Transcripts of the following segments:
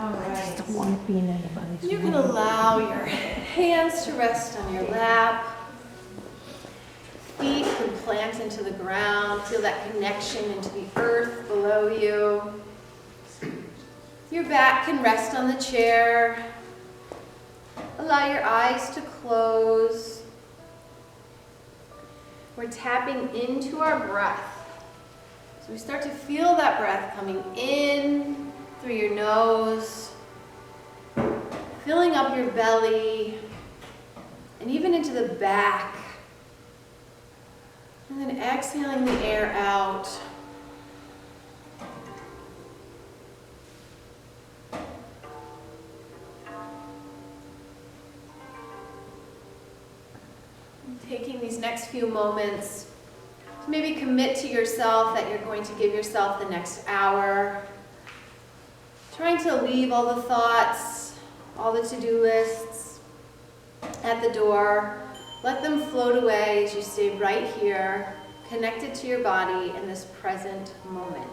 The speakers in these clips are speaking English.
All I just right. don't want to be in anybody's You way. can allow your hands to rest on your lap. Feet can plant into the ground. Feel that connection into the earth below you. Your back can rest on the chair. Allow your eyes to close. We're tapping into our breath. So we start to feel that breath coming in through your nose, filling up your belly, and even into the back. And then exhaling the air out. And taking these next few moments to maybe commit to yourself that you're going to give yourself the next hour. Trying to leave all the thoughts, all the to-do lists at the door. Let them float away as you stay right here, connected to your body in this present moment.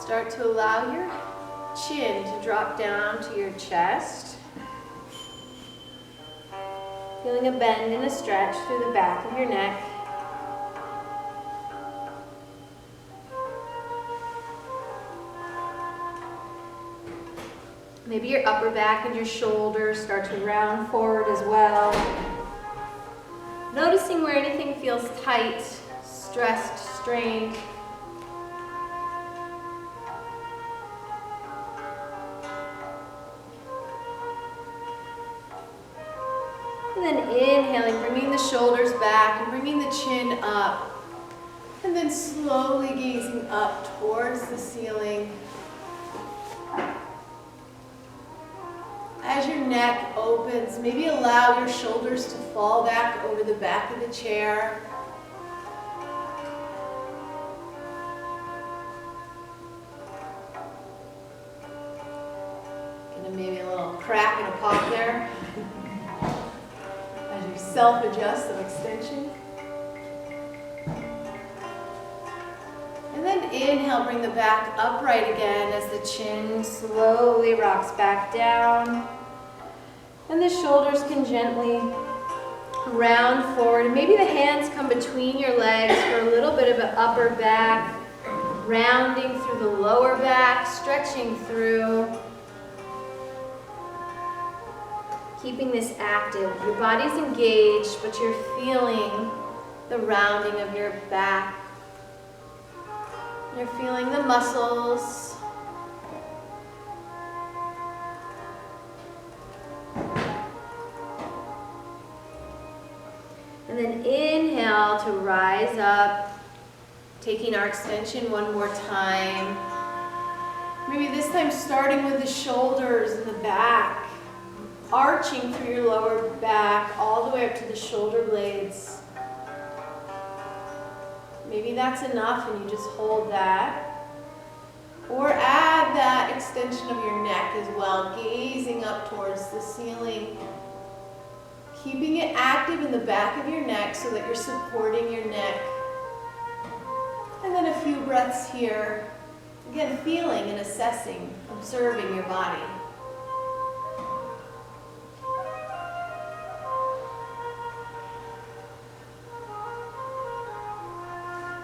Start to allow your chin to drop down to your chest. Feeling a bend and a stretch through the back of your neck. Maybe your upper back and your shoulders start to round forward as well. Noticing where anything feels tight, stressed, strained. And then inhaling, bringing the shoulders back and bringing the chin up. And then slowly gazing up towards the ceiling. As your neck opens, maybe allow your shoulders to fall back over the back of the chair. And maybe a little crack and a pop there. As you self-adjust some extension. And then inhale, bring the back upright again as the chin slowly rocks back down. And the shoulders can gently round forward. And maybe the hands come between your legs for a little bit of an upper back, rounding through the lower back, stretching through. Keeping this active. Your body's engaged, but you're feeling the rounding of your back. You're feeling the muscles. And then inhale to rise up, taking our extension one more time. Maybe this time starting with the shoulders and the back. Arching through your lower back all the way up to the shoulder blades. Maybe that's enough and you just hold that. Or add that extension of your neck as well, gazing up towards the ceiling. Keeping it active in the back of your neck so that you're supporting your neck. And then a few breaths here. Again, feeling and assessing, observing your body.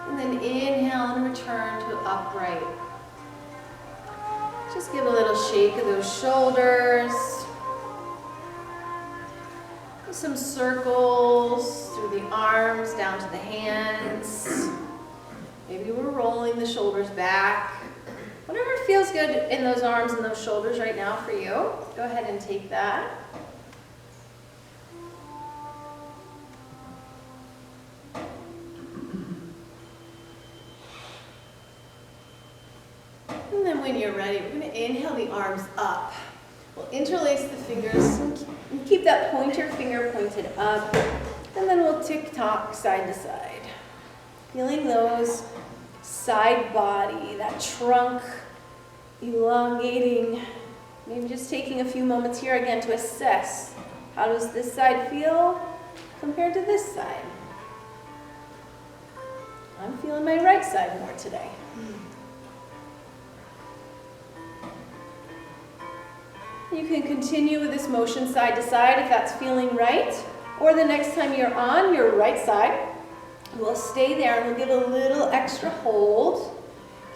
And then inhale and return to upright. Just give a little shake of those shoulders. Some circles through the arms down to the hands. Maybe we're rolling the shoulders back. Whatever feels good in those arms and those shoulders right now for you, go ahead and take that. And then when you're ready, we're going to inhale the arms up. We'll interlace the fingers and keep that pointer finger pointed up. And then we'll tick-tock side to side. Feeling those side body, that trunk elongating. Maybe just taking a few moments here again to assess. How does this side feel compared to this side? I'm feeling my right side more today. You can continue with this motion side to side if that's feeling right. Or the next time you're on your right side, we'll stay there and we'll give a little extra hold,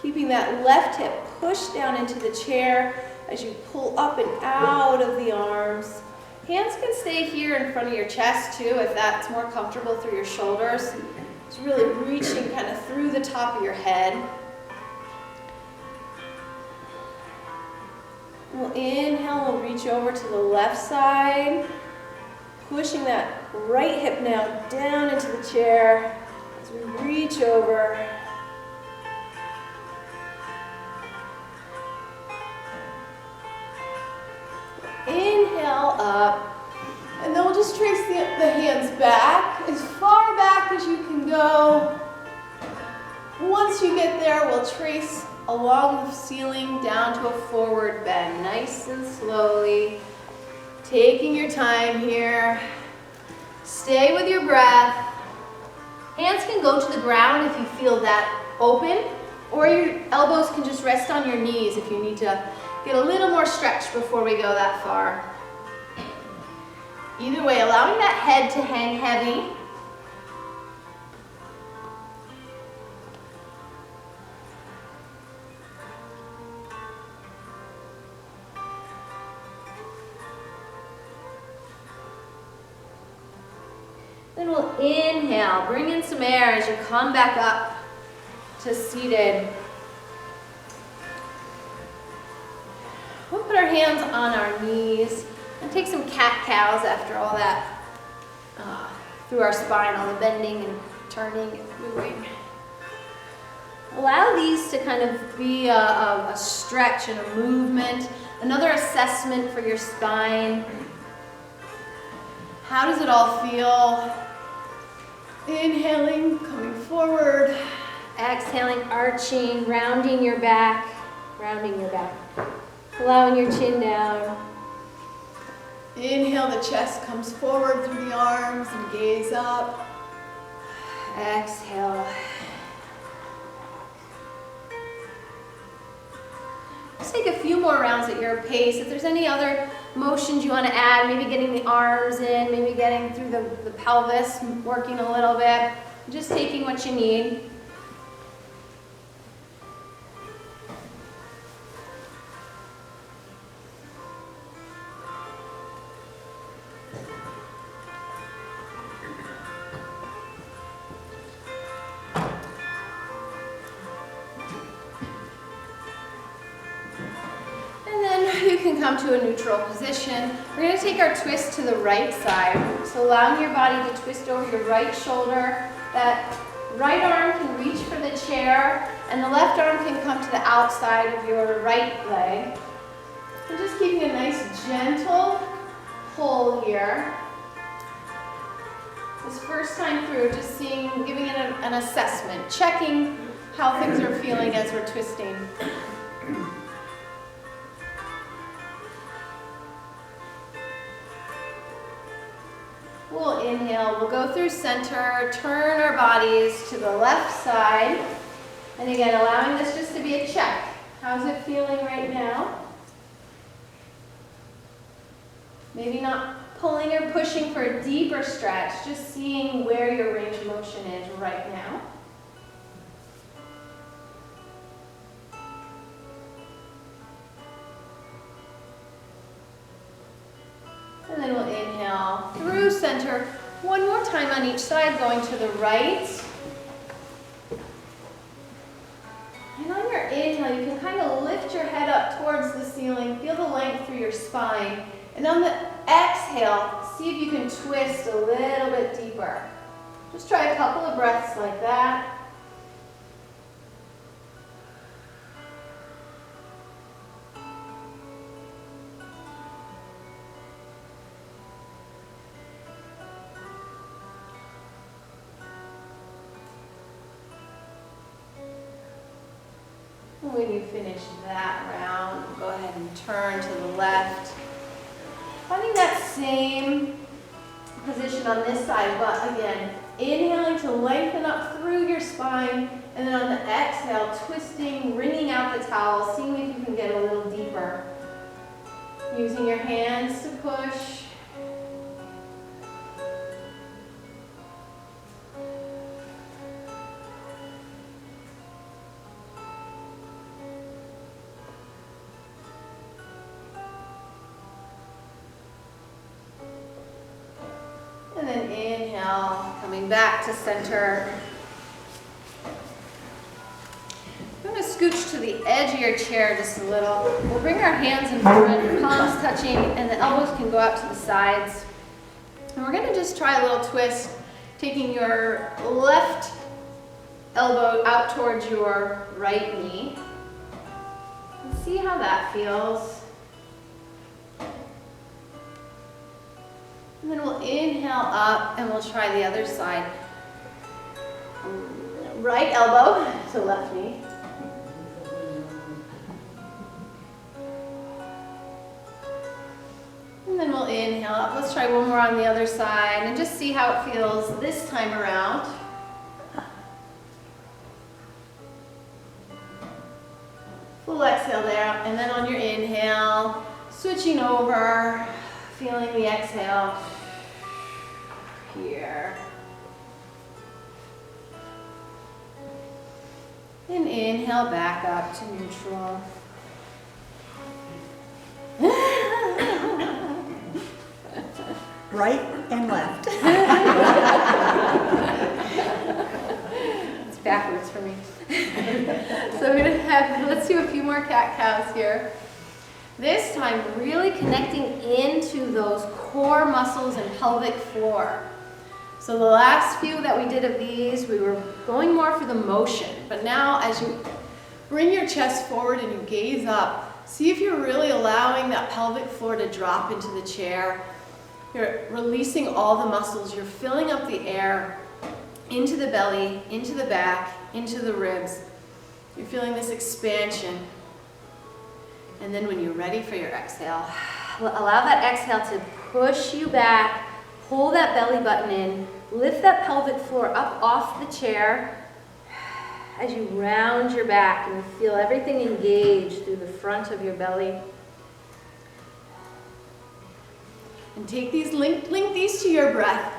keeping that left hip pushed down into the chair as you pull up and out of the arms. Hands can stay here in front of your chest too if that's more comfortable through your shoulders. It's really reaching kind of through the top of your head. We'll inhale, we'll reach over to the left side, pushing that right hip now down into the chair as we reach over. Inhale up, and then we'll just trace the hands back, as far back as you can go. Once you get there, we'll trace along the ceiling down to a forward bend, nice and slowly. Taking your time here. Stay with your breath. Hands can go to the ground if you feel that open, or your elbows can just rest on your knees if you need to get a little more stretch before we go that far. Either way, allowing that head to hang heavy. Then we'll inhale, bring in some air as you come back up to seated. We'll put our hands on our knees and take some cat-cows after all that through our spine, all the bending and turning and moving. Allow these to kind of be a stretch and a movement, another assessment for your spine. How does it all feel? Inhaling, coming forward. Exhaling, arching, rounding your back. Allowing your chin down. Inhale, the chest comes forward through the arms and gaze up. Exhale. Just take a few more rounds at your pace. If there's any other motions you want to add, maybe getting the arms in, maybe getting through the pelvis, working a little bit, just taking what you need. You can come to a neutral position. We're going to take our twist to the right side. So allowing your body to twist over your right shoulder. That right arm can reach for the chair, and the left arm can come to the outside of your right leg. And just keeping a nice gentle pull here. This first time through, just giving it an assessment, checking how things are feeling as we're twisting. We'll inhale, we'll go through center, turn our bodies to the left side. And again, allowing this just to be a check. How's it feeling right now? Maybe not pulling or pushing for a deeper stretch, just seeing where your range of motion is right now. And then we'll inhale through center. One more time on each side, going to the right. And on your inhale, you can kind of lift your head up towards the ceiling, feel the length through your spine. And on the exhale, see if you can twist a little bit deeper. Just try a couple of breaths like that. When you finish that round, go ahead and turn to the left. Finding that same position on this side, but again, inhaling to lengthen up through your spine, and then on the exhale, twisting, wringing out the towel, seeing if you can get a little deeper. Using your hands to push. And then inhale, coming back to center. I'm going to scooch to the edge of your chair just a little. We'll bring our hands in front, palms touching, and the elbows can go out to the sides. And we're going to just try a little twist, taking your left elbow out towards your right knee. And see how that feels. And then we'll inhale up and we'll try the other side. Right elbow to left knee. And then we'll inhale up. Let's try one more on the other side and just see how it feels this time around. Full exhale there. And then on your inhale, switching over, feeling the exhale here. And inhale back up to neutral. Right and left. It's backwards for me. So I'm gonna let's do a few more cat-cows here. This time, really connecting into those core muscles and pelvic floor. So the last few that we did of these, we were going more for the motion. But now as you bring your chest forward and you gaze up, see if you're really allowing that pelvic floor to drop into the chair. You're releasing all the muscles. You're filling up the air into the belly, into the back, into the ribs. You're feeling this expansion. And then when you're ready for your exhale, allow that exhale to push you back, pull that belly button in, lift that pelvic floor up off the chair as you round your back and feel everything engage through the front of your belly. And take these, link these to your breath.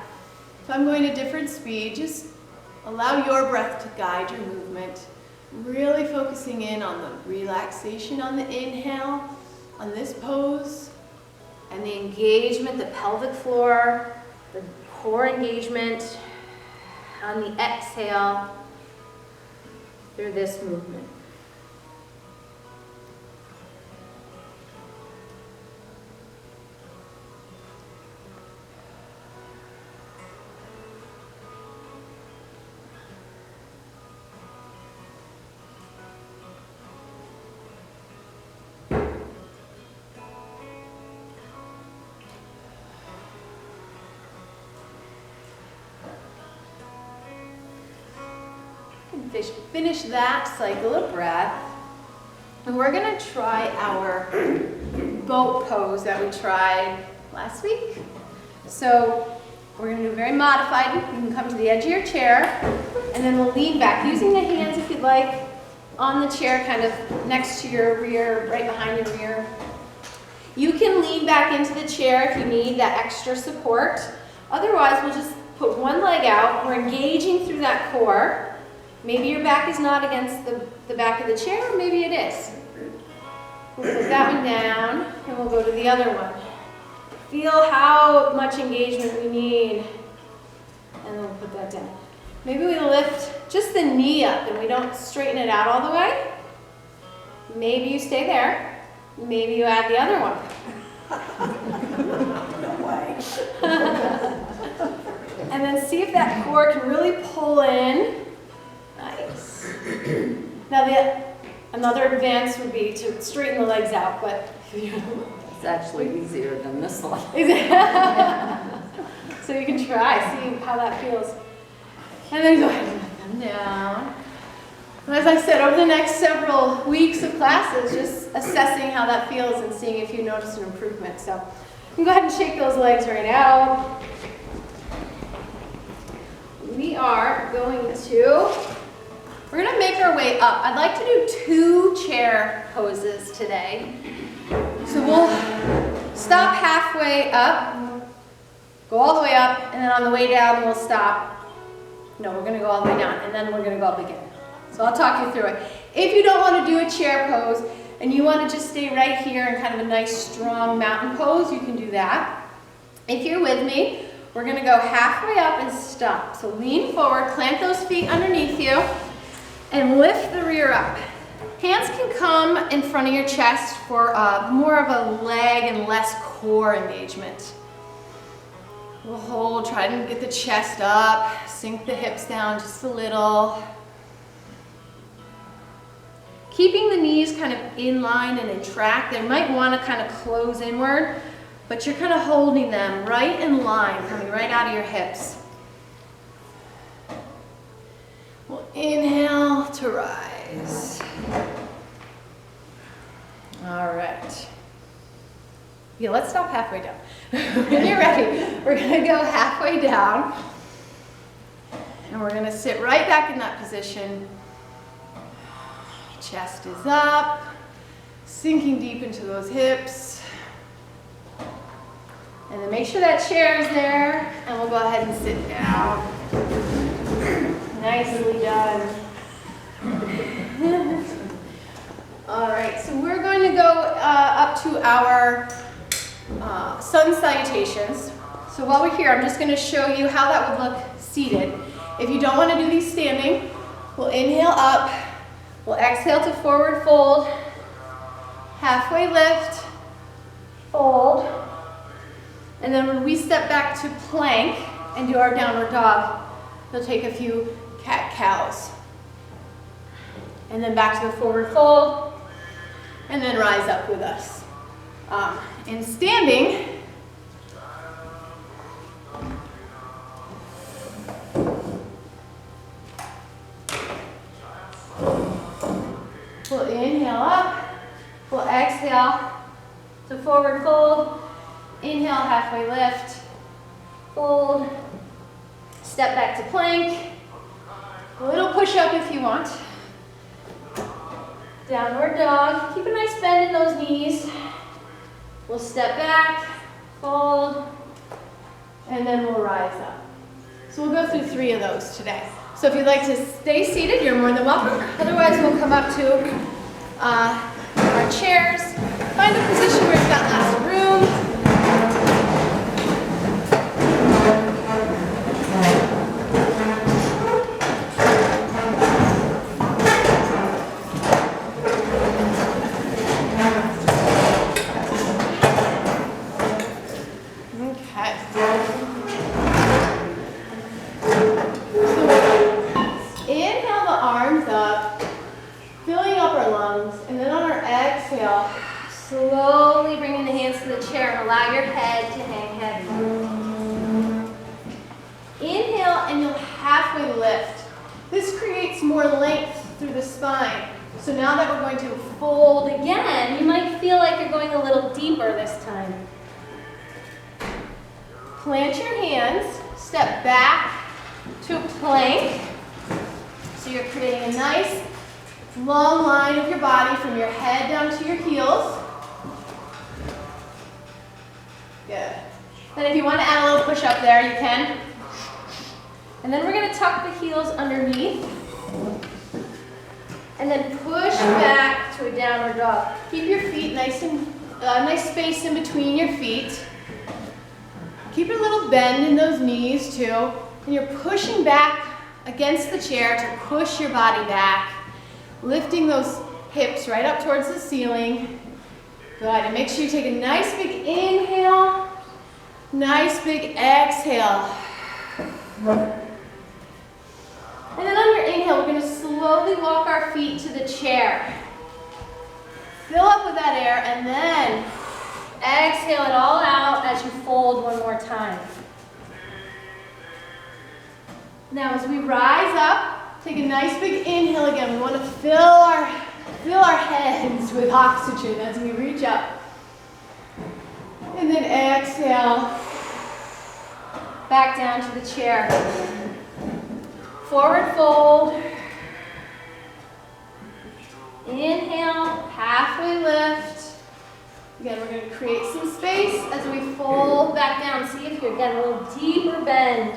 If I'm going a different speed, just allow your breath to guide your movement. Really focusing in on the relaxation on the inhale, on this pose, and the engagement, the pelvic floor, the core engagement on the exhale through this movement. Finish that cycle of breath. And we're going to try our boat pose that we tried last week. So we're going to do very modified. You can come to the edge of your chair, and then we'll lean back, using the hands if you'd like, on the chair, kind of next to your rear, right behind your rear. You can lean back into the chair if you need that extra support. Otherwise, we'll just put one leg out. We're engaging through that core. Maybe your back is not against the back of the chair, or maybe it is. We'll put that one down, and we'll go to the other one. Feel how much engagement we need. And then we'll put that down. Maybe we lift just the knee up and we don't straighten it out all the way. Maybe you stay there. Maybe you add the other one. No way. And then see if that core can really pull in. Nice. Now another advance would be to straighten the legs out, but It's actually easier than this one. so you can try, see how that feels. And then go ahead and let them down. And as I said, over the next several weeks of classes, just assessing how that feels and seeing if you notice an improvement. So you can go ahead and shake those legs right out. We are we're gonna make our way up. I'd like to do 2 chair poses today. So we'll stop halfway up, go all the way up, and then on the way down we'll stop. No, we're gonna go all the way down, and then we're gonna go up again. So I'll talk you through it. If you don't wanna do a chair pose, and you wanna just stay right here in kind of a nice strong mountain pose, you can do that. If you're with me, we're gonna go halfway up and stop. So lean forward, plant those feet underneath you, and lift the rear up. Hands can come in front of your chest for more of a leg and less core engagement. We'll hold, try to get the chest up, sink the hips down just a little. Keeping the knees kind of in line and in track. They might want to kind of close inward, but you're kind of holding them right in line, coming right out of your hips. We'll inhale to rise. All right. Yeah, let's stop halfway down. When you're ready, we're gonna go halfway down. And we're gonna sit right back in that position. Chest is up, sinking deep into those hips. And then make sure that chair is there, and we'll go ahead and sit down. Nicely done. All right, so we're going to go up to our sun salutations. So while we're here, I'm just going to show you how that would look seated. If you don't want to do these standing, we'll inhale up, we'll exhale to forward fold, halfway lift, fold, and then when we step back to plank and do our downward dog, we'll take a few cat-cows. And then back to the forward fold, and then rise up with us. In standing, we'll inhale up, we'll exhale to forward fold, inhale, halfway lift, fold, step back to plank, a little push up if you want. Downward dog, keep a nice bend in those knees. We'll step back, fold, and then we'll rise up. So we'll go through 3 of those today. So if you'd like to stay seated, you're more than welcome. Otherwise, we'll come up to our chairs, find a position where you've got lots of room. Slowly bringing the hands to the chair and allow your head to hang heavy. Inhale and you'll halfway lift. This creates more length through the spine. So now that we're going to fold again, you might feel like you're going a little deeper this time. Plant your hands, step back to a plank. So you're creating a nice long line of your body from your head down to your heels. Good. Then if you want to add a little push up there, you can. And then we're going to tuck the heels underneath. And then push back to a downward dog. Keep your feet nice and nice space in between your feet. Keep a little bend in those knees too. And you're pushing back against the chair to push your body back. Lifting those hips right up towards the ceiling. Good, and make sure you take a nice big inhale, nice big exhale. And then on your inhale, we're gonna slowly walk our feet to the chair. Fill up with that air, and then exhale it all out as you fold one more time. Now as we rise up, take a nice big inhale again. We wanna fill our heads with oxygen as we reach up. And then exhale, back down to the chair. Forward fold. Inhale, halfway lift. Again, we're going to create some space as we fold back down. See if you get a little deeper bend.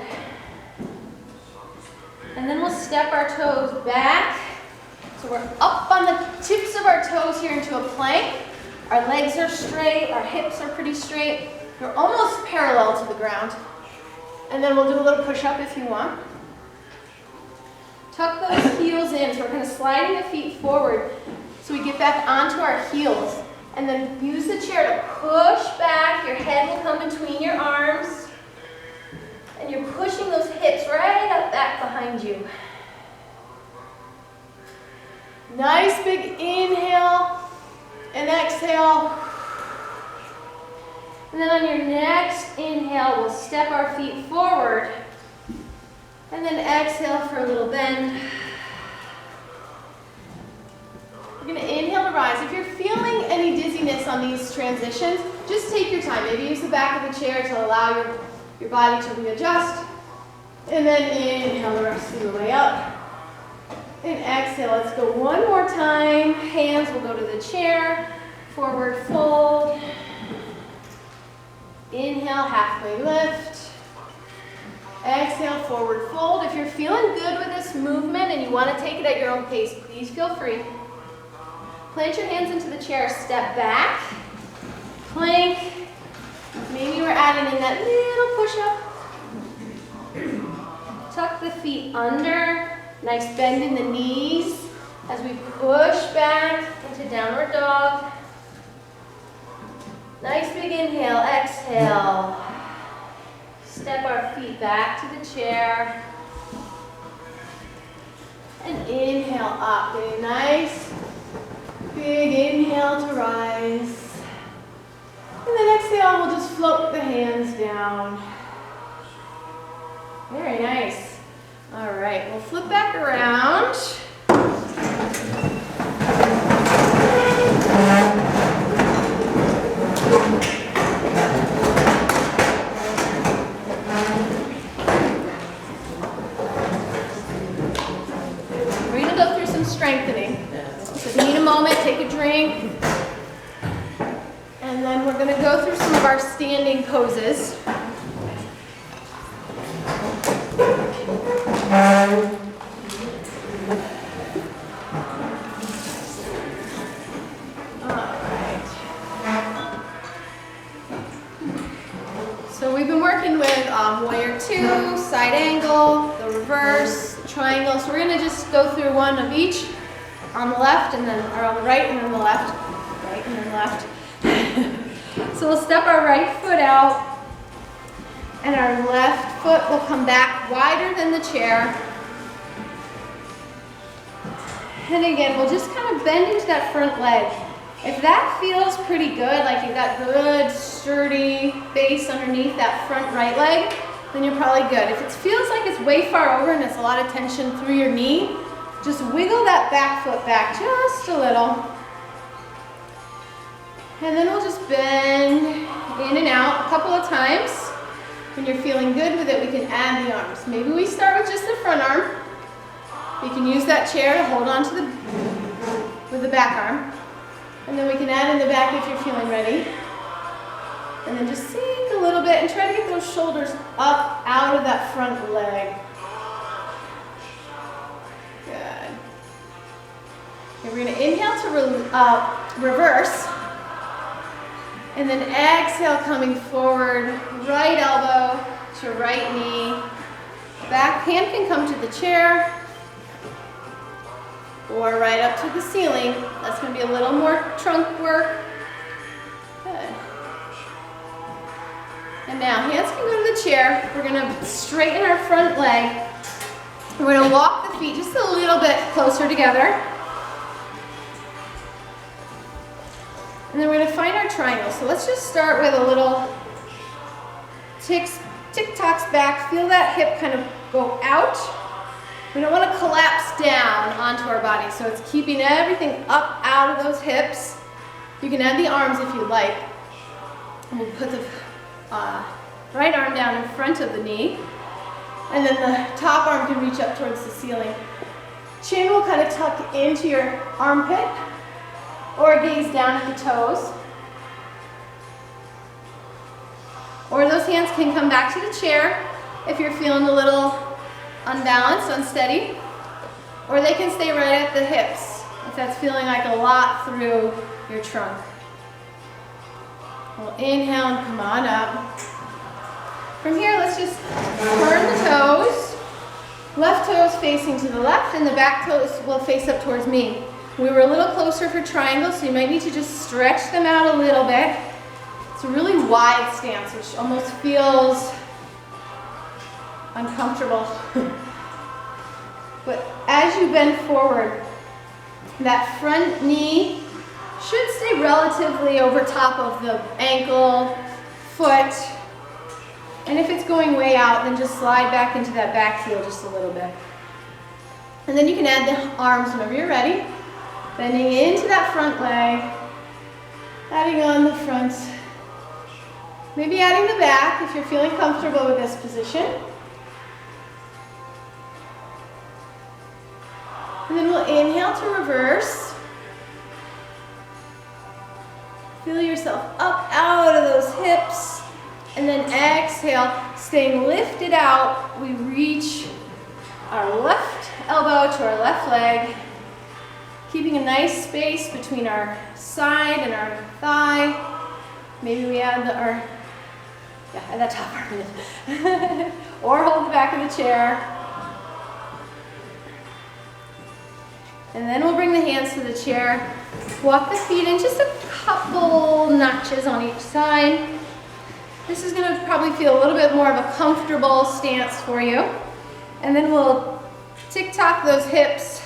And then we'll step our toes back. So we're up on the tips of our toes here into a plank. Our legs are straight, our hips are pretty straight. We're almost parallel to the ground. And then we'll do a little push-up if you want. Tuck those heels in, so we're kind of sliding the feet forward so we get back onto our heels. And then use the chair to push back. Your head will come between your arms. And you're pushing those hips right up back behind you. Nice big inhale and exhale. And then on your next inhale, we'll step our feet forward. And then exhale for a little bend. We're going to inhale to rise. If you're feeling any dizziness on these transitions, just take your time. Maybe use the back of the chair to allow your body to readjust. And then inhale the rest of the way up. And exhale. Let's go one more time. Hands will go to the chair. Forward fold. Inhale, halfway lift. Exhale, forward fold. If you're feeling good with this movement and you want to take it at your own pace, please feel free. Plant your hands into the chair, step back, plank. Maybe we're adding in that little push-up. Tuck the feet under, nice bend in the knees as we push back into downward dog. Nice big inhale, exhale. Step our feet back to the chair. And inhale up. Get a nice big inhale to rise. And then exhale, we'll just float the hands down. Very nice. All right, we'll flip back around. We're going to go through some strengthening. So if you need a moment, take a drink. And then we're going to go through some of our standing poses. So we've been working with warrior two, side angle, the reverse, triangle. So we're going to just go through one of each on the left and then, or on the right and then the left, right and then left. So we'll step our right foot out and our left foot will come back wider than the chair. And again, we'll just kind of bend into that front leg. If that feels pretty good, like you've got good, sturdy base underneath that front right leg, then you're probably good. If it feels like it's way far over and it's a lot of tension through your knee, just wiggle that back foot back just a little. And then we'll just bend in and out a couple of times. When you're feeling good with it, we can add the arms. Maybe we start with just the front arm. You can use that chair to hold on to with the back arm. And then we can add in the back if you're feeling ready. And then just sink a little bit and try to get those shoulders up out of that front leg. Good. Okay, we're going to inhale to reverse. And then exhale, coming forward, right elbow to right knee. Back hand can come to the chair or right up to the ceiling. That's going to be a little more trunk work. Good. And now hands can go to the chair. We're going to straighten our front leg. We're going to walk the feet just a little bit closer together. And then we're going to find our triangle. So let's just start with a little tick-tocks back. Feel that hip kind of go out. We don't want to collapse down onto our body. So it's keeping everything up out of those hips. You can add the arms if you like. And we'll put the right arm down in front of the knee. And then the top arm can reach up towards the ceiling. Chin will kind of tuck into your armpit or gaze down at the toes. Or those hands can come back to the chair if you're feeling a little unbalanced, unsteady. Or they can stay right at the hips if that's feeling like a lot through your trunk. We'll inhale and come on up. From here, let's just turn the toes. Left toes facing to the left and the back toes will face up towards me. We were a little closer for triangle, so you might need to just stretch them out a little bit. It's a really wide stance, which almost feels uncomfortable. But as you bend forward, that front knee should stay relatively over top of the ankle, foot. And if it's going way out, then just slide back into that back heel just a little bit. And then you can add the arms whenever you're ready. Bending into that front leg, adding on the front. Maybe adding the back if you're feeling comfortable with this position. And then we'll inhale to reverse. Feel yourself up out of those hips. And then exhale, staying lifted out. We reach our left elbow to our left leg. Keeping a nice space between our side and our thigh. Maybe we add add that top arm in. Or hold the back of the chair. And then we'll bring the hands to the chair. Walk the feet in just a couple notches on each side. This is going to probably feel a little bit more of a comfortable stance for you. And then we'll tick-tock those hips.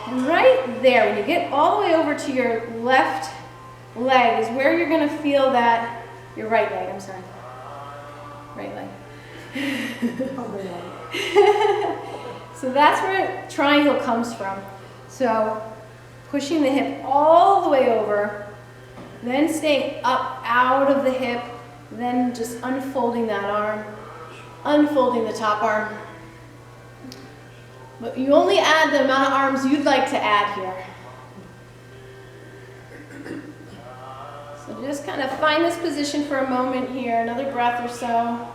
And right there, when you get all the way over to your left leg is where you're going to feel that, your right leg, I'm sorry. Right leg. So that's where triangle comes from. So pushing the hip all the way over, then staying up out of the hip, then just unfolding that arm, unfolding the top arm. But you only add the amount of arms you'd like to add here. So just kind of find this position for a moment here, another breath or so.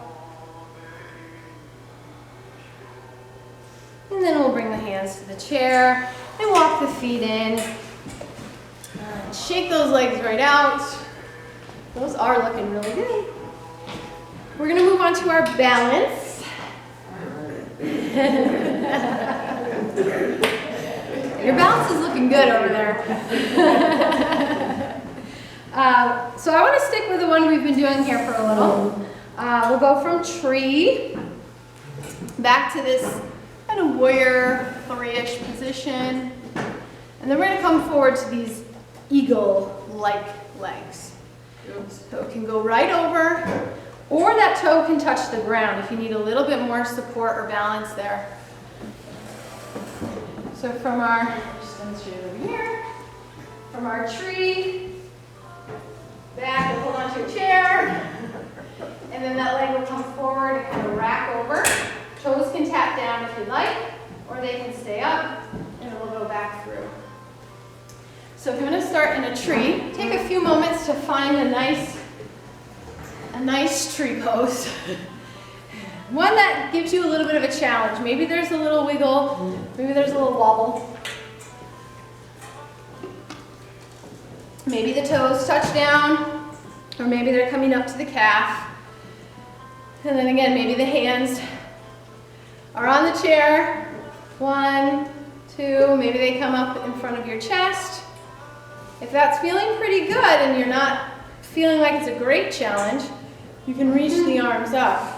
And then we'll bring the hands to the chair and walk the feet in. And shake those legs right out. Those are looking really good. We're going to move on to our balance. Your balance is looking good over there. So I want to stick with the one we've been doing here for a little. We'll go from tree back to this kind of warrior three-ish position. And then we're going to come forward to these eagle-like legs. So it can go right over, or that toe can touch the ground if you need a little bit more support or balance there. So from our, just demonstrate it over here, from our tree, back and hold onto your chair, and then that leg will come forward and kind of rack over. Toes can tap down if you like, or they can stay up, and it will go back through. So if you want to start in a tree, take a few moments to find a nice tree pose. One that gives you a little bit of a challenge. Maybe there's a little wiggle, maybe there's a little wobble. Maybe the toes touch down, or maybe they're coming up to the calf. And then again, maybe the hands are on the chair. 1, 2, maybe they come up in front of your chest. If that's feeling pretty good and you're not feeling like it's a great challenge, you can reach the arms up.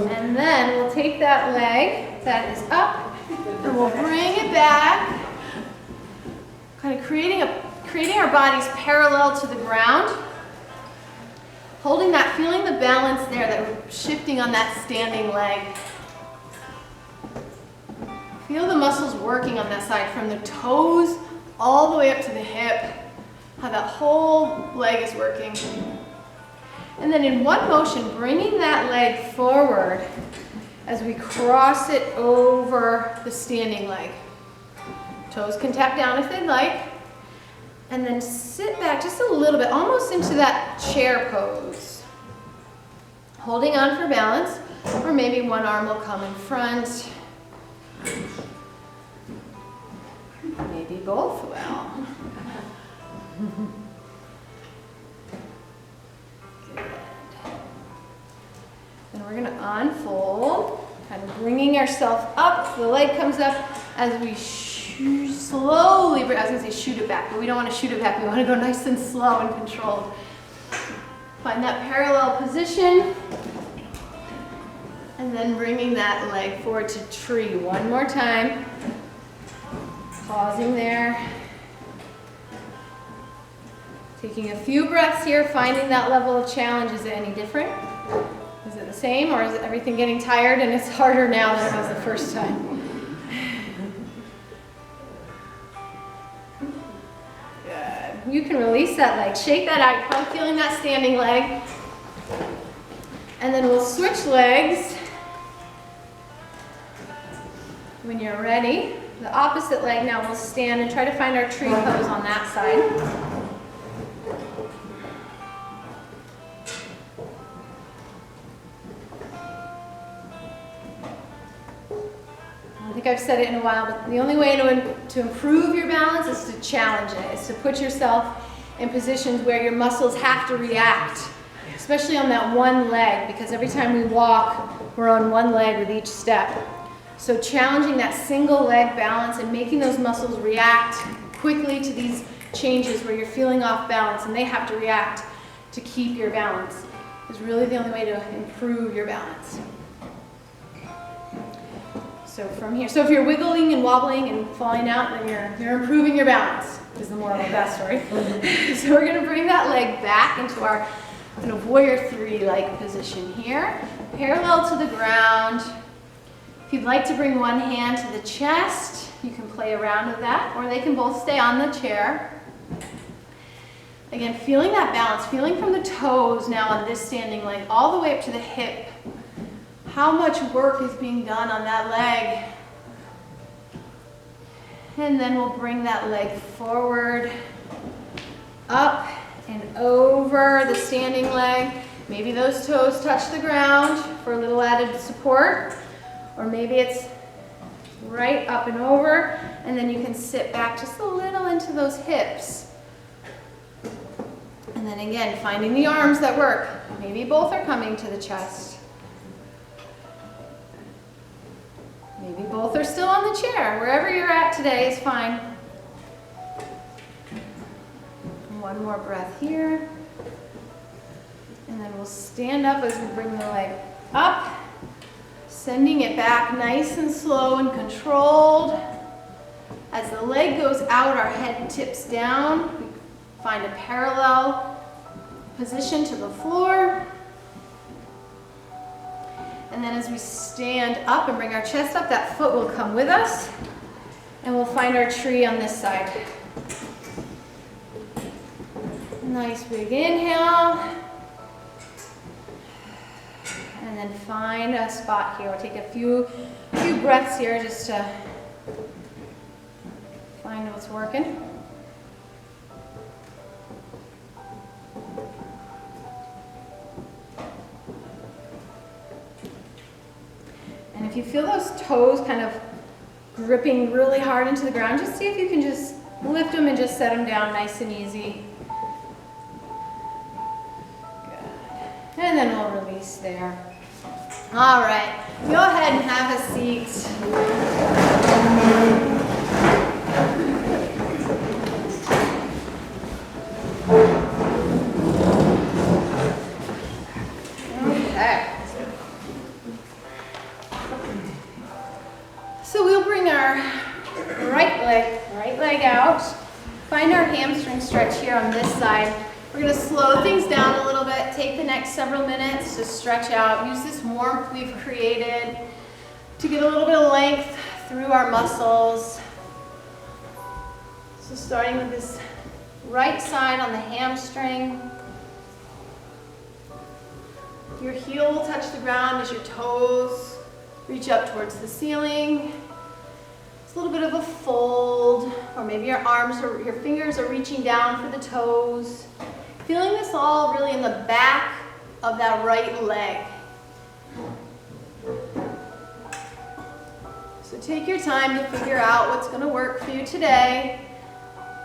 And then we'll take that leg that is up and we'll bring it back, kind of creating our bodies parallel to the ground. Holding that, feeling the balance there, that we're shifting on that standing leg. Feel the muscles working on that side from the toes all the way up to the hip, how that whole leg is working. And then in one motion, bringing that leg forward as we cross it over the standing leg. Toes can tap down if they'd like. And then sit back just a little bit, almost into that chair pose. Holding on for balance, or maybe one arm will come in front. Maybe both will. Good. Then we're gonna unfold, kind of bringing ourselves up. The leg comes up as we slowly, I was gonna say shoot it back, but we don't want to shoot it back. We want to go nice and slow and controlled. Find that parallel position. And then bringing that leg forward to tree one more time. Pausing there. Taking a few breaths here, finding that level of challenge. Is it any different? Is it the same, or is everything getting tired and it's harder now than it was the first time? You can release that leg, shake that out. You're probably feeling that standing leg. And then we'll switch legs. When you're ready, the opposite leg now will stand and try to find our tree pose on that side. I think I've said it in a while, but the only way to improve your balance is to challenge it. Is to put yourself in positions where your muscles have to react, especially on that one leg, because every time we walk, we're on one leg with each step. So challenging that single leg balance and making those muscles react quickly to these changes where you're feeling off balance and they have to react to keep your balance is really the only way to improve your balance. So from here, so if you're wiggling and wobbling and falling out, then you're improving your balance, is the moral of that story. So we're gonna bring that leg back into our kind of warrior 3-like position here, parallel to the ground. If you'd like to bring one hand to the chest, you can play around with that, or they can both stay on the chair. Again, feeling that balance, feeling from the toes now on this standing leg all the way up to the hip. How much work is being done on that leg? And then we'll bring that leg forward, up and over the standing leg. Maybe those toes touch the ground for a little added support, or maybe it's right up and over, and then you can sit back just a little into those hips. And then again, finding the arms that work. Maybe both are coming to the chest. Maybe both are still on the chair. Wherever you're at today is fine. One more breath here. And then we'll stand up as we bring the leg up, sending it back nice and slow and controlled. As the leg goes out, our head tips down. We find a parallel position to the floor. And then as we stand up and bring our chest up, that foot will come with us. And we'll find our tree on this side. Nice big inhale. And then find a spot here. We'll take a few breaths here just to find what's working. And if you feel those toes kind of gripping really hard into the ground, just see if you can just lift them and just set them down nice and easy. Good. And then we'll release there. All right, go ahead and have a seat. Okay. So we'll bring our right leg out. Find our hamstring stretch here on this side. We're gonna slow things down a little bit. Take the next several minutes to stretch out. Use this warmth we've created to get a little bit of length through our muscles. So starting with this right side on the hamstring. Your heel will touch the ground as your toes reach up towards the ceiling. It's a little bit of a fold, or maybe your arms or your fingers are reaching down for the toes. Feeling this all really in the back of that right leg. So take your time to figure out what's going to work for you today.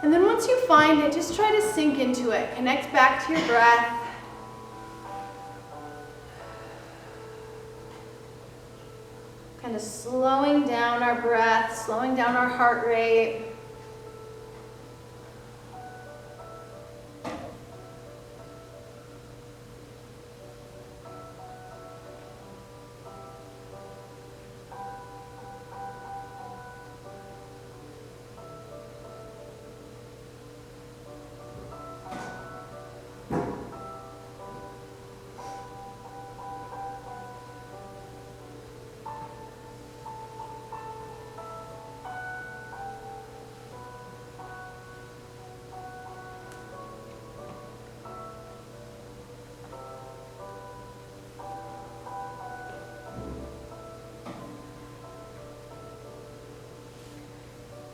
And then once you find it, just try to sink into it. Connect back to your breath. Kind of slowing down our breath, slowing down our heart rate.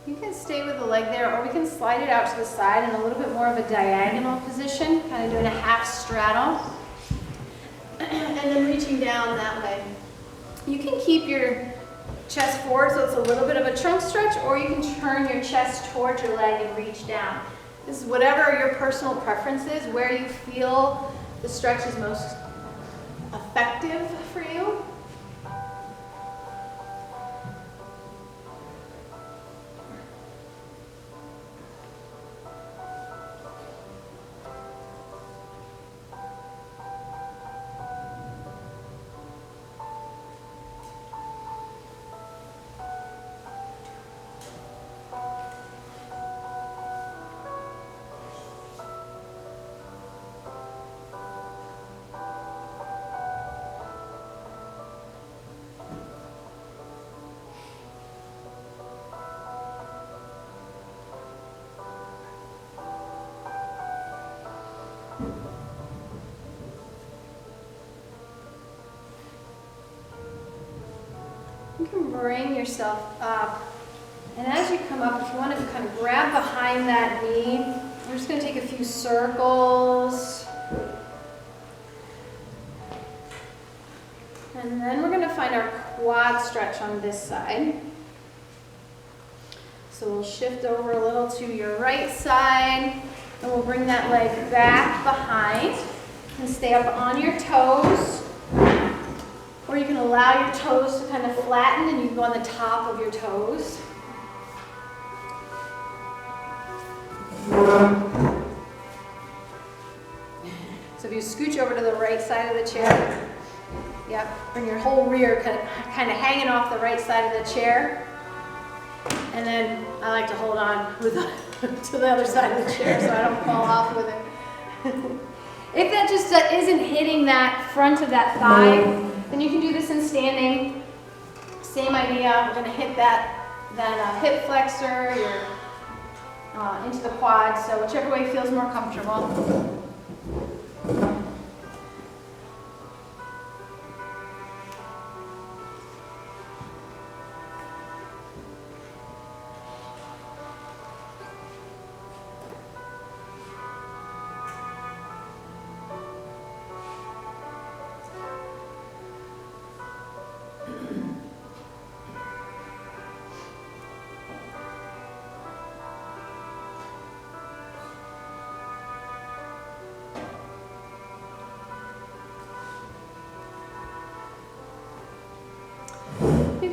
You can stay with the leg there, or we can slide it out to the side in a little bit more of a diagonal position, kind of doing a half straddle, and then reaching down that way. You can keep your chest forward so it's a little bit of a trunk stretch, or you can turn your chest towards your leg and reach down. This is whatever your personal preference is, where you feel the stretch is most effective for you. You can bring yourself up, and as you come up, if you want to kind of grab behind that knee, we're just going to take a few circles, and then we're going to find our quad stretch on this side. So we'll shift over a little to your right side, and we'll bring that leg back behind and stay up on your toes. Or you can allow your toes to kind of flatten and you can go on the top of your toes. So if you scooch over to the right side of the chair, yep, bring your whole rear kind of hanging off the right side of the chair. And then I like to hold on with to the other side of the chair so I don't fall off with it. If that just isn't hitting that front of that thigh, then you can do this in standing. Same idea. We're going to hit that hip flexor into the quad. So whichever way feels more comfortable.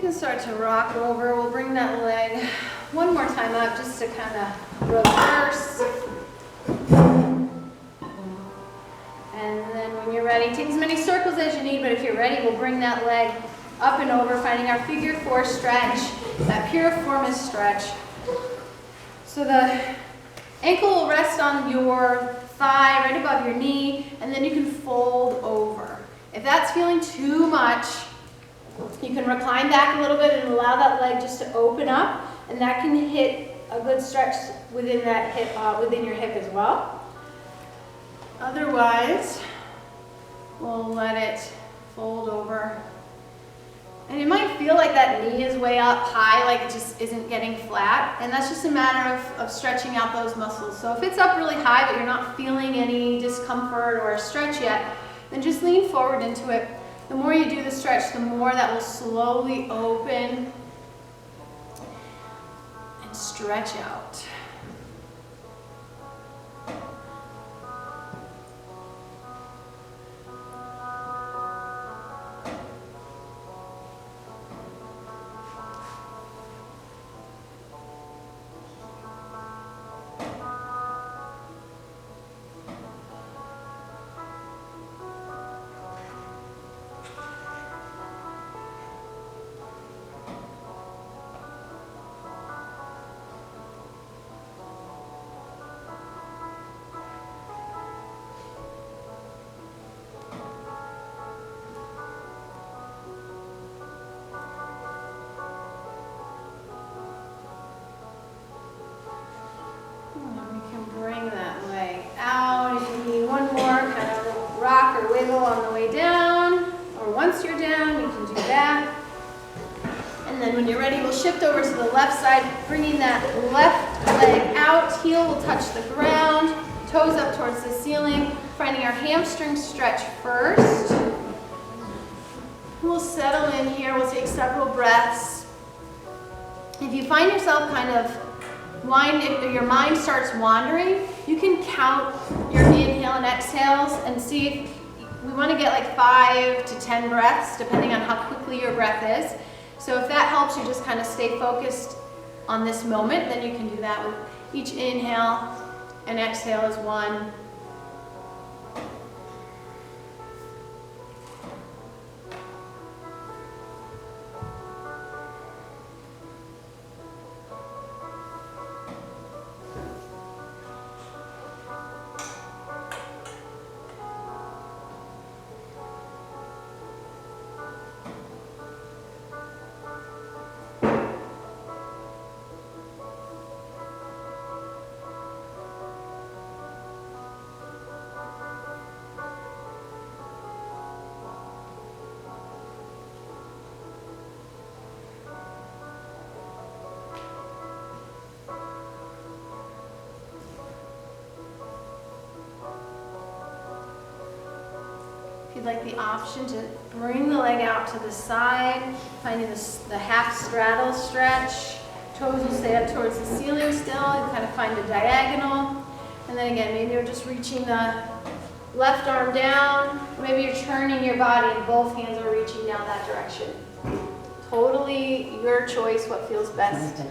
can start to rock over. We'll bring that leg one more time up just to kind of reverse. And then when you're ready, take as many circles as you need, but if you're ready, we'll bring that leg up and over, finding our figure four stretch, that piriformis stretch. So the ankle will rest on your thigh, right above your knee, and then you can fold over. If that's feeling too much, you can recline back a little bit and allow that leg just to open up, and that can hit a good stretch within that hip, within your hip as well. Otherwise, we'll let it fold over. And it might feel like that knee is way up high, like it just isn't getting flat, and that's just a matter of stretching out those muscles. So if it's up really high but you're not feeling any discomfort or stretch yet, then just lean forward into it. The more you do the stretch, the more that will slowly open and stretch out. Bring that leg out. If you need one more, kind of rock or wiggle on the way down, or once you're down, you can do that. And then when you're ready, we'll shift over to the left side, bringing that left leg out. Heel will touch the ground, toes up towards the ceiling, finding our hamstring stretch first. We'll settle in here. We'll take several breaths. If you find yourself kind of if your mind starts wandering, you can count your inhale and exhales and see if we want to get like 5 to 10 breaths, depending on how quickly your breath is. So if that helps you just kind of stay focused on this moment, then you can do that with each inhale and exhale as one. If you'd like the option to bring the leg out to the side, finding the half straddle stretch. Toes will stay up towards the ceiling still. You kind of find a diagonal. And then again, maybe you're just reaching the left arm down. Maybe you're turning your body and both hands are reaching down that direction. Totally your choice, what feels best.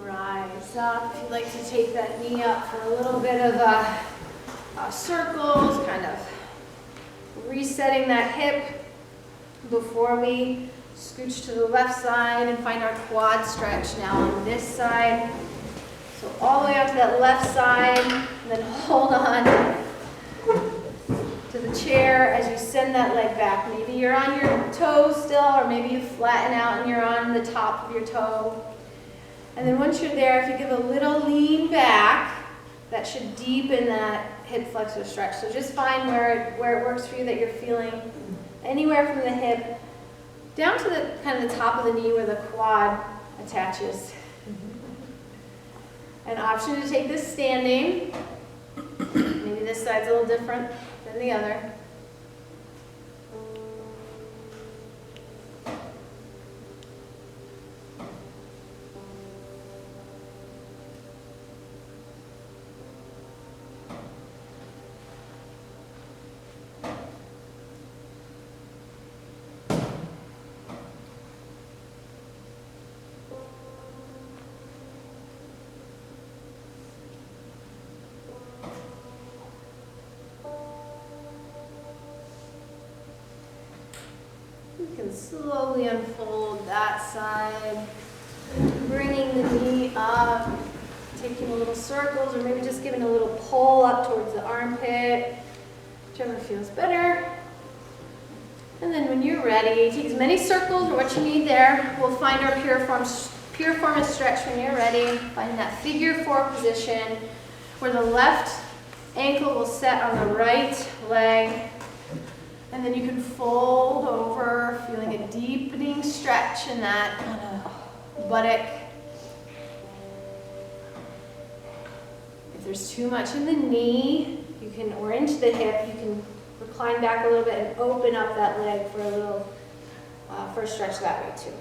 Rise up. If you'd like to take that knee up for a little bit of circles, kind of resetting that hip before we scooch to the left side and find our quad stretch now on this side. So all the way up to that left side, and then hold on to the chair as you send that leg back. Maybe you're on your toes still, or maybe you flatten out and you're on the top of your toe. And then once you're there, if you give a little lean back, that should deepen that hip flexor stretch. So just find where it works for you, that you're feeling anywhere from the hip down to the kind of the top of the knee where the quad attaches. An option to take this standing. Maybe this side's a little different than the other. You can slowly unfold that side, bringing the knee up, taking a little circles, or maybe just giving a little pull up towards the armpit, whichever feels better. And then when you're ready, take as many circles or what you need there. We'll find our piriformis stretch when you're ready. Find that figure 4 position where the left ankle will set on the right leg. And then you can fold over, feeling a deepening stretch in that kind of buttock. If there's too much in the knee, you can, or into the hip, you can recline back a little bit and open up that leg for a little, for a stretch that way too.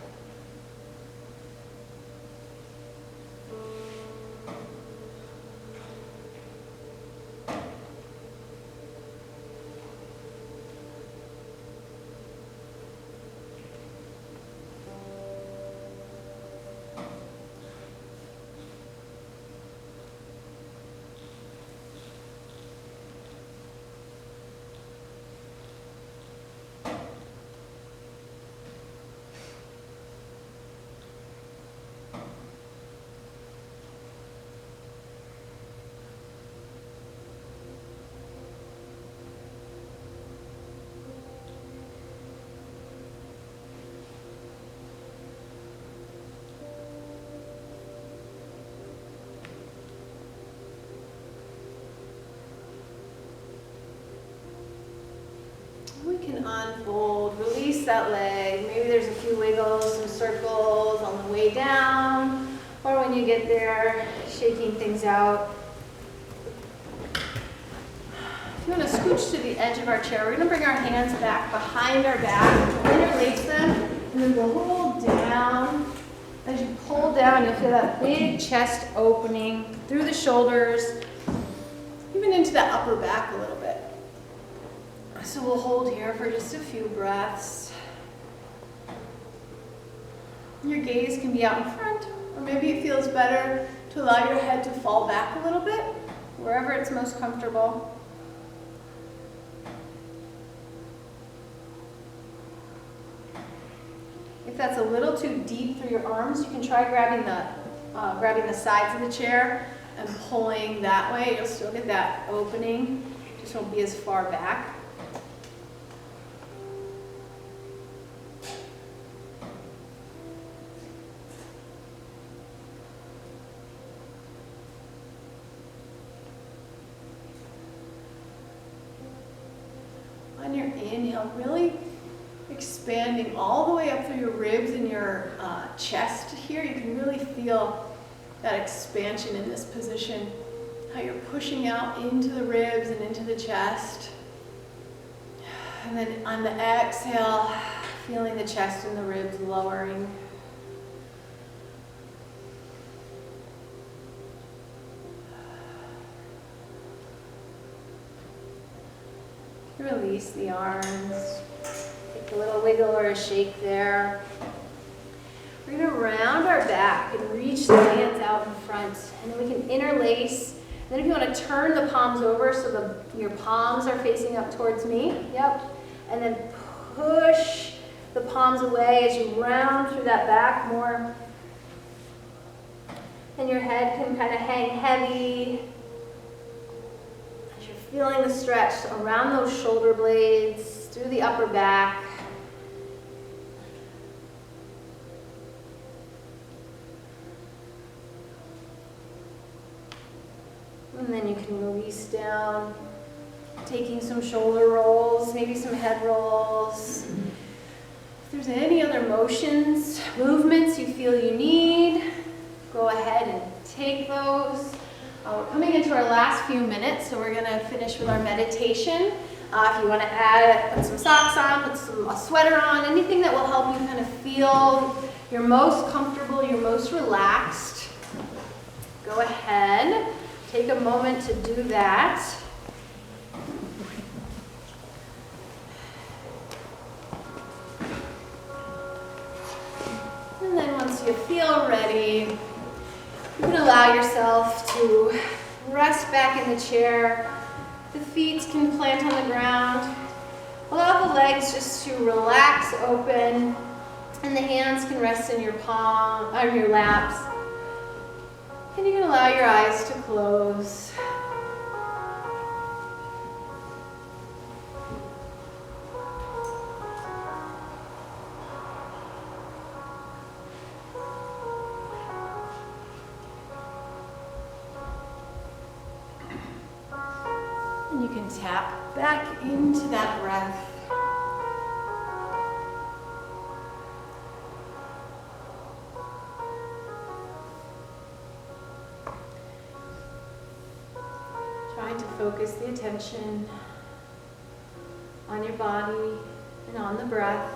We can unfold, release that leg. Maybe there's a few wiggles, some circles on the way down, or when you get there, shaking things out. If you want to scooch to the edge of our chair, we're going to bring our hands back behind our back, interlace them, and then we'll hold down. As you pull down, you'll feel that big chest opening through the shoulders, even into the upper back a little bit. So we'll hold here for just a few breaths. Your gaze can be out in front, or maybe it feels better to allow your head to fall back a little bit, wherever it's most comfortable. If that's a little too deep through your arms, you can try grabbing the sides of the chair and pulling that way. You'll still get that opening, just won't be as far back. On your inhale, really expanding all the way up through your ribs and your chest here. You can really feel that expansion in this position, how you're pushing out into the ribs and into the chest. And then on the exhale, feeling the chest and the ribs lowering. Release the arms. Take a little wiggle or a shake there. We're going to round our back and reach the hands out in front. And then we can interlace. And then if you want to turn the palms over so your palms are facing up towards me. Yep. And then push the palms away as you round through that back more. And your head can kind of hang heavy. You're feeling the stretch around those shoulder blades, through the upper back. And then you can release down, taking some shoulder rolls, maybe some head rolls. If there's any other motions, movements you feel you need, go ahead and take those. We're coming into our last few minutes, so we're going to finish with our meditation. If you want to add, put some socks on, put a sweater on, anything that will help you kind of feel your most comfortable, your most relaxed, go ahead. Take a moment to do that. And then once you feel ready, you can allow yourself to rest back in the chair. The feet can plant on the ground. Allow the legs just to relax open, and the hands can rest in your palm, or your laps. And you can allow your eyes to close. And you can tap back into that breath. Trying to focus the attention on your body and on the breath.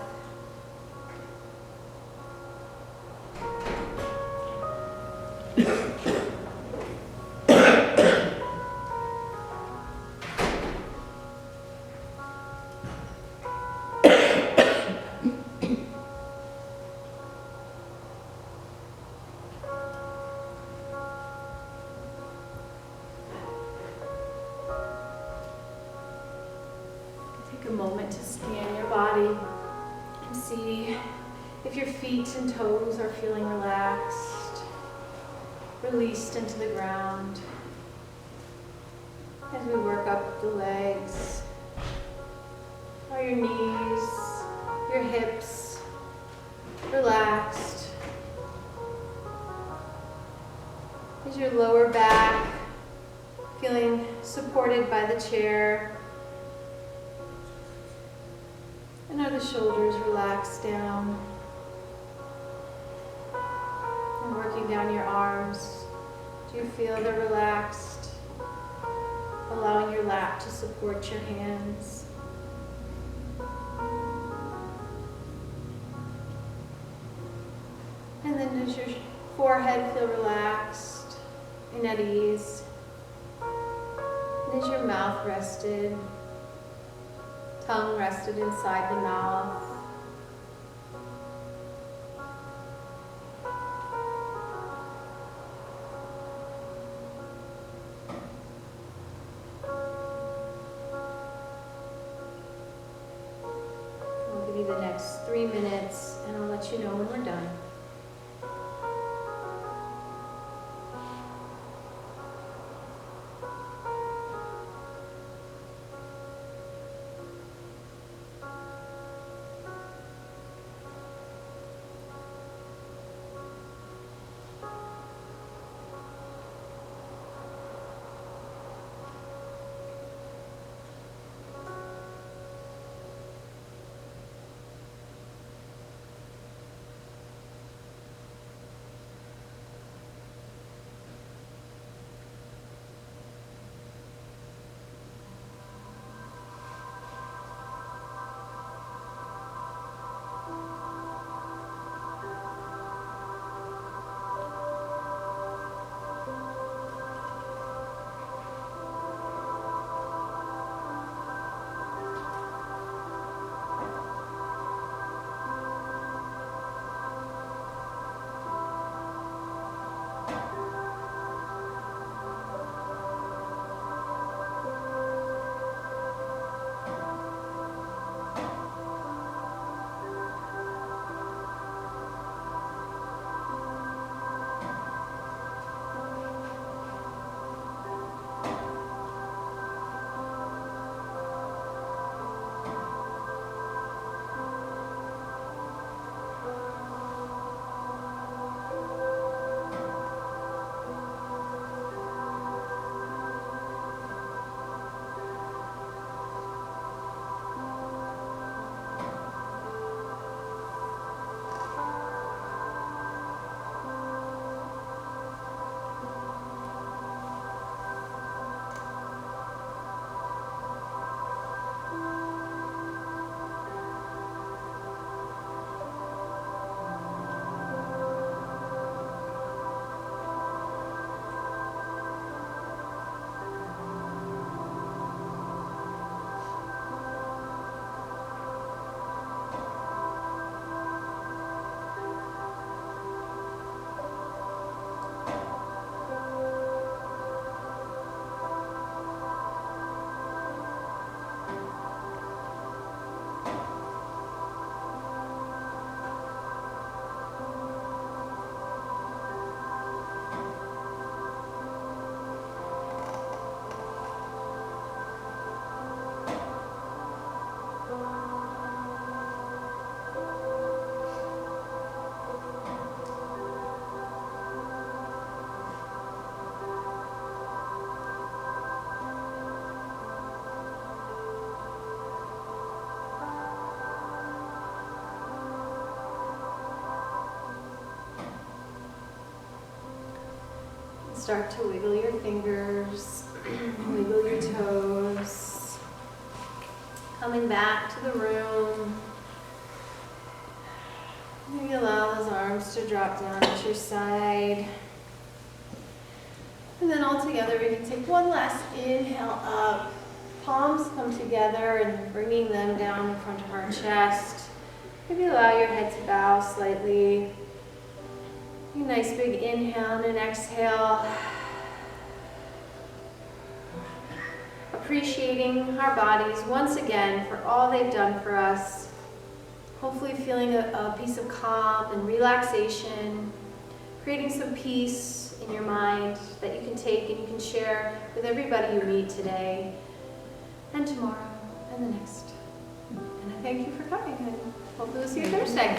Take a moment to scan your body and see if your feet and toes are feeling relaxed, released into the ground. As we work up the legs, are your knees, your hips relaxed? Is your lower back feeling supported by the chair? And are the shoulders relaxed down? And working down your arms, do you feel they're relaxed? Allowing your lap to support your hands. And then does your forehead feel relaxed and at ease? And is your mouth rested? Tongue rested inside the mouth. I'll give you the next 3 minutes and I'll let you know when we're done. start to wiggle your fingers, wiggle your toes. Coming back to the room. Maybe allow those arms to drop down at your side. And then all together we can take one last inhale up. Palms come together and bringing them down in front of our chest. Maybe allow your head to bow slightly. A nice big inhale and an exhale. Appreciating our bodies once again for all they've done for us. Hopefully feeling a piece of calm and relaxation. Creating some peace in your mind that you can take and you can share with everybody you meet today and tomorrow and the next. And I thank you for coming and hopefully we'll see you Thursday.